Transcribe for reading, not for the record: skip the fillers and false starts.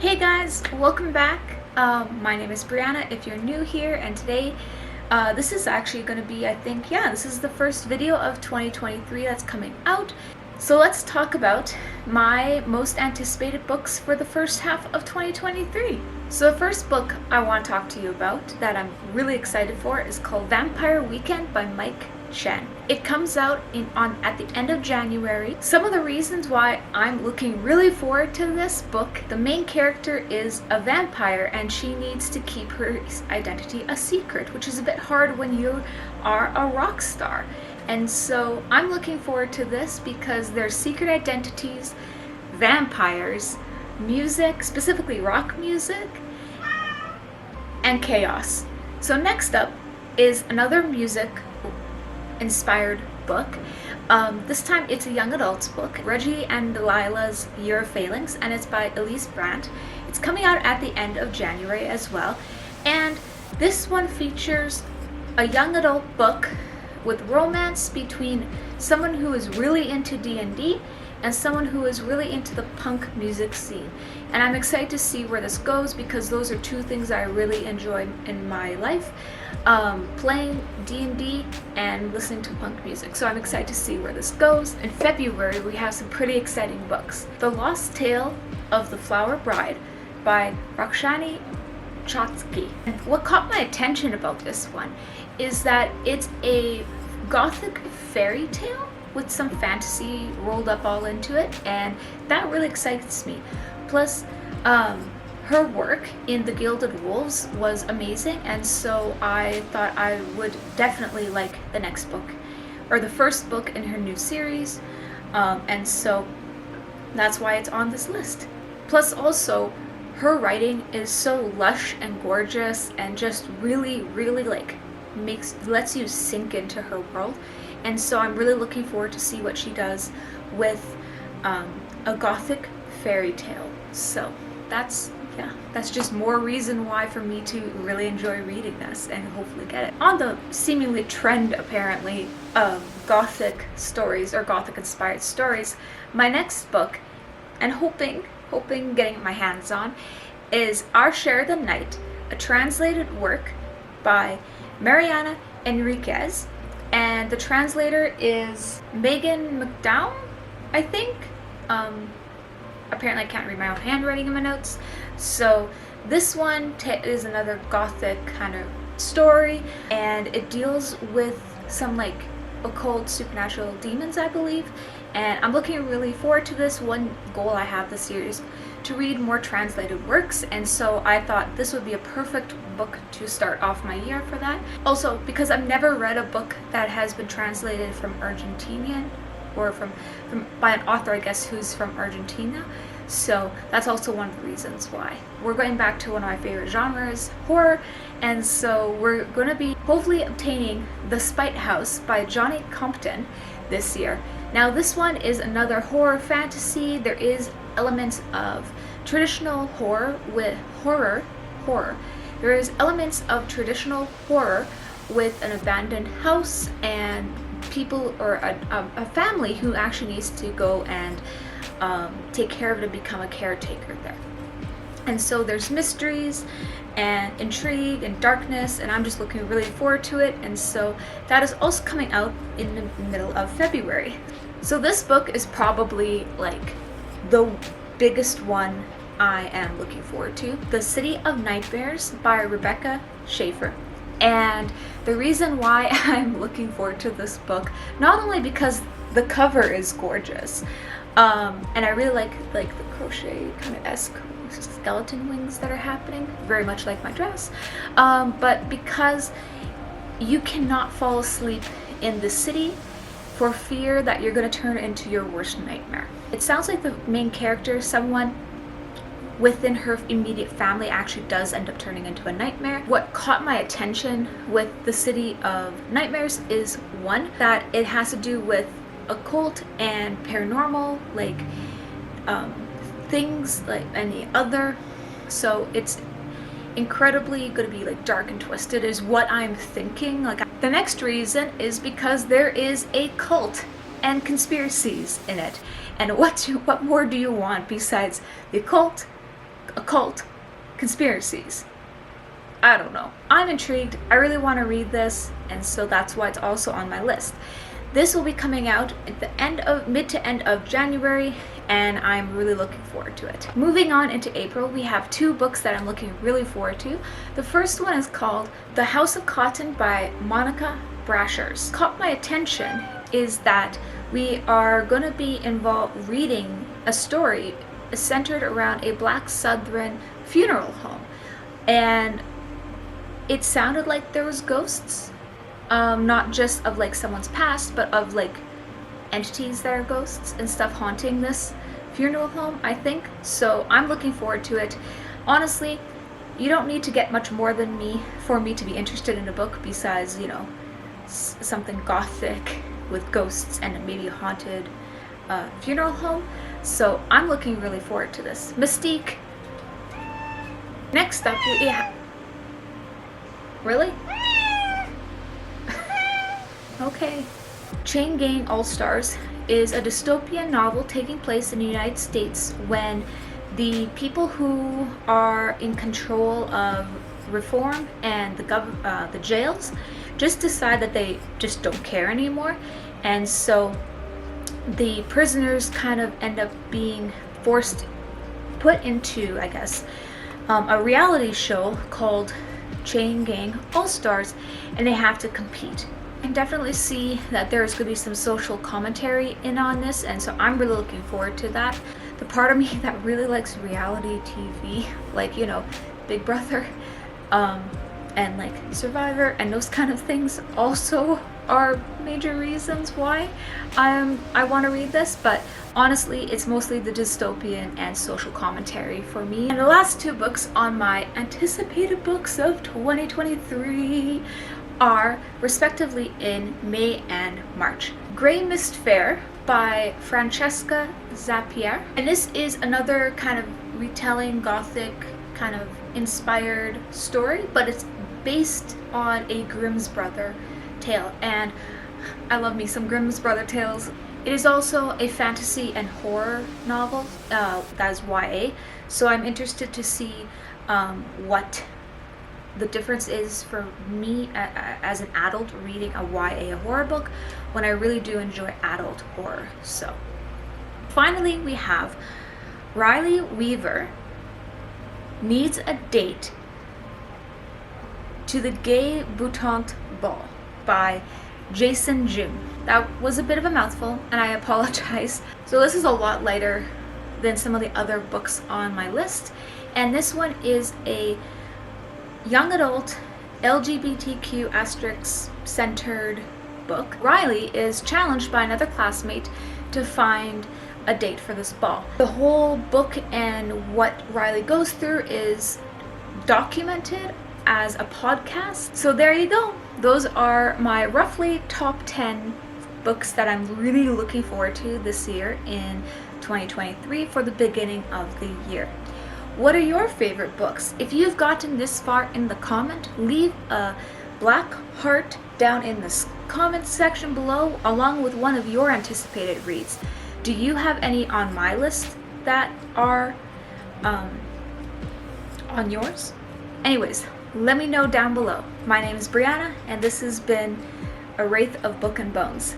Hey guys, welcome back. My name is Brianna if you're new here, and today this is actually going to be, this is the first video of 2023 that's coming out. So let's talk about my most anticipated books for the first half of 2023. So the first book I want to talk to you about that I'm really excited for is called Vampire Weekend by Chen. It comes out at the end of January. Some of the reasons why I'm looking really forward to this book: the main character is a vampire and she needs to keep her identity a secret, which is a bit hard when you are a rock star. And so I'm looking forward to this because there's secret identities, vampires, music, specifically rock music, and chaos. So next up is another music inspired book. This time it's a young adult's book, Reggie and Delilah's Year of Failings, and it's by Elise Bryant. It's coming out at the end of January as well, and this one features a young adult book with romance between someone who is really into D&D and someone who is really into the punk music scene. And I'm excited to see where this goes because those are two things I really enjoy in my life, playing D&D and listening to punk music. So I'm excited to see where this goes. In February, we have some pretty exciting books. The Lost Tale of the Flower Bride by Roshani. And what caught my attention about this one is that it's a gothic fairy tale with some fantasy rolled up all into it, and that really excites me. Plus, her work in The Gilded Wolves was amazing, and so I thought I would definitely like the next book, or the first book in her new series, and so that's why it's on this list. Plus also, her writing is so lush and gorgeous and just really lets you sink into her world, and so I'm really looking forward to see what she does with a gothic fairy tale. So that's just more reason why for me to really enjoy reading this and hopefully get it. On the seemingly trend apparently of gothic stories or gothic inspired stories, my next book, and hoping getting my hands on, is Our Share of the Night, a translated work by Mariana Enriquez, and the translator is McDowell, I think. Apparently I can't read my own handwriting in my notes. So this one is another gothic kind of story, and it deals with some like occult supernatural demons, I believe, and I'm looking really forward to this. One goal I have this year is to read more translated works, and so I thought this would be a perfect book to start off my year for that. Also, because I've never read a book that has been translated from Argentinian, or from by an author, I guess, who's from Argentina. So that's also one of the reasons why. We're going back to one of my favorite genres, horror, and so we're going to be hopefully obtaining The Spite House by Johnny Compton this year. Now this one is another horror fantasy. There is elements of traditional horror with horror. There is elements of traditional horror with an abandoned house and people, or a family who actually needs to go and take care of it and become a caretaker there. And so there's mysteries and intrigue and darkness, and I'm just looking really forward to it. And so that is also coming out in the middle of February. So this book is probably like the biggest one I am looking forward to. The City of Nightmares by Rebecca Schaeffer. And the reason why I'm looking forward to this book, not only because the cover is gorgeous, and I really like the crochet kind of esque skeleton wings that are happening, very much like my dress, but because you cannot fall asleep in the city for fear that you're going to turn into your worst nightmare. It sounds like the main character, someone within her immediate family, actually does end up turning into a nightmare. What caught my attention with the City of Nightmares is, one, that it has to do with occult and paranormal, like things like any other. So it's incredibly going to be like dark and twisted is what I'm thinking. Like, the next reason is because there is a cult and conspiracies in it. And what more do you want besides the occult occult conspiracies. I don't know. I'm intrigued. I really want to read this, and so that's why it's also on my list. This will be coming out at the mid to end of January, and I'm really looking forward to it. Moving on into April, we have two books that I'm looking really forward to. The first one is called The House of Cotton by Monica Brashears. Caught my attention is that we are going to be reading a story centered around a Black Southern funeral home, and it sounded like there was ghosts, not just of like someone's past, but of like entities that are ghosts and stuff haunting this funeral home, I think. So I'm looking forward to it. Honestly, you don't need to get much more than me for me to be interested in a book besides, you know, something gothic with ghosts and maybe a haunted funeral home. So I'm looking really forward to this. Mystique. Next up, we have... Really? Okay. Chain Gang All-Stars is a dystopian novel taking place in the United States when the people who are in control of reform and the jails just decide that they just don't care anymore, and so the prisoners kind of end up being put into, I guess, a reality show called Chain Gang All-Stars, and they have to compete. I can definitely see that there's going to be some social commentary in on this, and so I'm really looking forward to that. The part of me that really likes reality TV, like, you know, Big Brother, and like Survivor and those kind of things also are major reasons why I want to read this, but honestly it's mostly the dystopian and social commentary for me. And the last two books on my anticipated books of 2023 are respectively in May and March. Greymist Fair by Francesca Zappia, and this is another kind of retelling gothic kind of inspired story, but it's based on a Grimm's Brother tale, and I love me some Grimm's Brother tales. It is also a fantasy and horror novel that is YA, so I'm interested to see what the difference is for me as an adult reading a YA horror book when I really do enjoy adult horror. So finally we have Riley Weaver Needs a Date to the Gaybutante Ball by Jason June. That was a bit of a mouthful, and I apologize. So this is a lot lighter than some of the other books on my list, and this one is a young adult LGBTQ asterisk centered book. Riley is challenged by another classmate to find a date for this ball. The whole book and what Riley goes through is documented as a podcast. So there you go. Those are my roughly top 10 books that I'm really looking forward to this year in 2023 for the beginning of the year. What are your favorite books? If you've gotten this far in the comment, leave a black heart down in the comment section below along with one of your anticipated reads. Do you have any on my list that are on yours? Anyways, let me know down below. My name is Brianna, and this has been a Wraith of Book and Bones.